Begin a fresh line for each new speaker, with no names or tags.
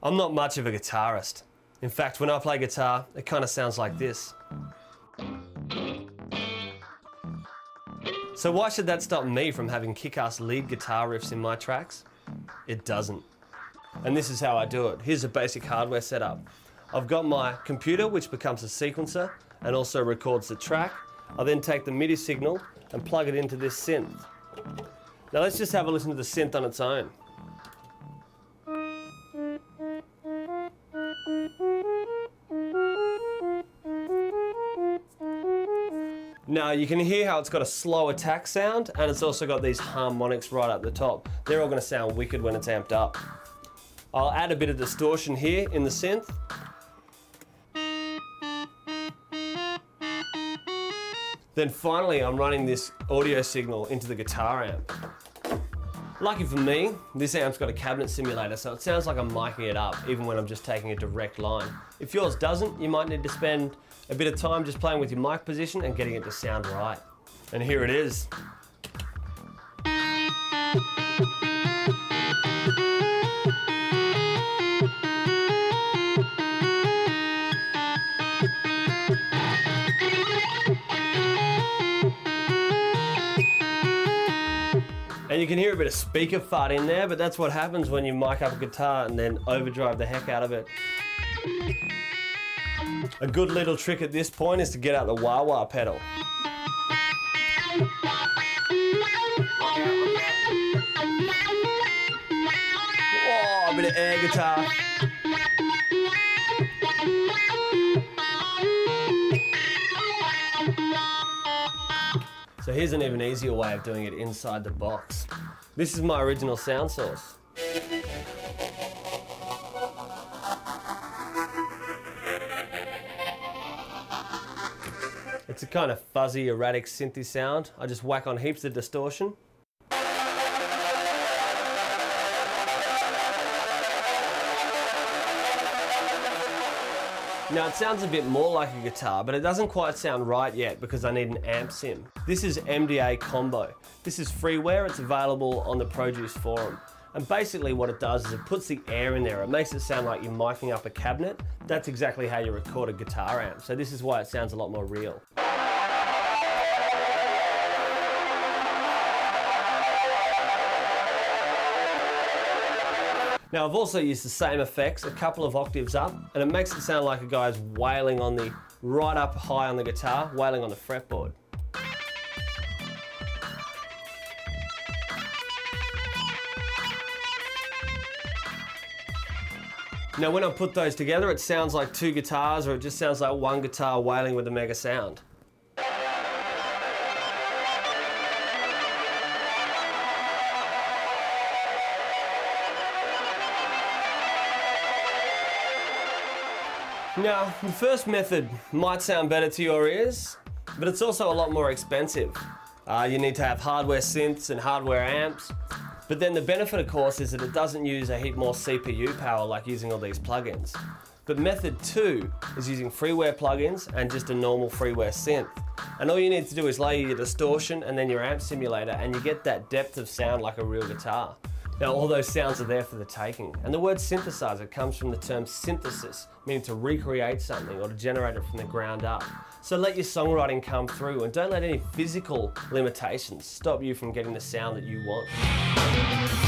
I'm not much of a guitarist. In fact, when I play guitar, it kind of sounds like this. So why should that stop me from having kick-ass lead guitar riffs in my tracks? It doesn't. And this is how I do it. Here's a basic hardware setup. I've got my computer, which becomes a sequencer and also records the track. I then take the MIDI signal and plug it into this synth. Now let's just have a listen to the synth on its own. Now you can hear how it's got a slow attack sound, and it's also got these harmonics right up the top. They're all going to sound wicked when it's amped up. I'll add a bit of distortion here in the synth. Then finally I'm running this audio signal into the guitar amp. Lucky for me, this amp's got a cabinet simulator, so it sounds like I'm micing it up even when I'm just taking a direct line. If yours doesn't, you might need to spend a bit of time just playing with your mic position and getting it to sound right. And here it is. And you can hear a bit of speaker fart in there, but that's what happens when you mic up a guitar and then overdrive the heck out of it. A good little trick at this point is to get out the wah-wah pedal. Oh, a bit of air guitar. So here's an even easier way of doing it inside the box. This is my original sound source. It's a kind of fuzzy, erratic, synthy sound. I just whack on heaps of distortion. Now it sounds a bit more like a guitar, but it doesn't quite sound right yet because I need an amp sim. This is MDA Combo. This is freeware, it's available on the Produce forum. And basically what it does is it puts the air in there. It makes it sound like you're miking up a cabinet. That's exactly how you record a guitar amp. So this is why it sounds a lot more real. Now I've also used the same effects a couple of octaves up, and it makes it sound like a guy's wailing on the, right up high on the guitar, wailing on the fretboard. Now when I put those together, it sounds like two guitars, or it just sounds like one guitar wailing with a mega sound. Now, the first method might sound better to your ears, but it's also a lot more expensive. You need to have hardware synths and hardware amps, but then the benefit, of course, is that it doesn't use a heap more CPU power like using all these plugins. But method 2 is using freeware plugins and just a normal freeware synth. And all you need to do is layer your distortion and then your amp simulator, and you get that depth of sound like a real guitar. Now all those sounds are there for the taking, and the word synthesizer comes from the term synthesis, meaning to recreate something or to generate it from the ground up. So let your songwriting come through, and don't let any physical limitations stop you from getting the sound that you want.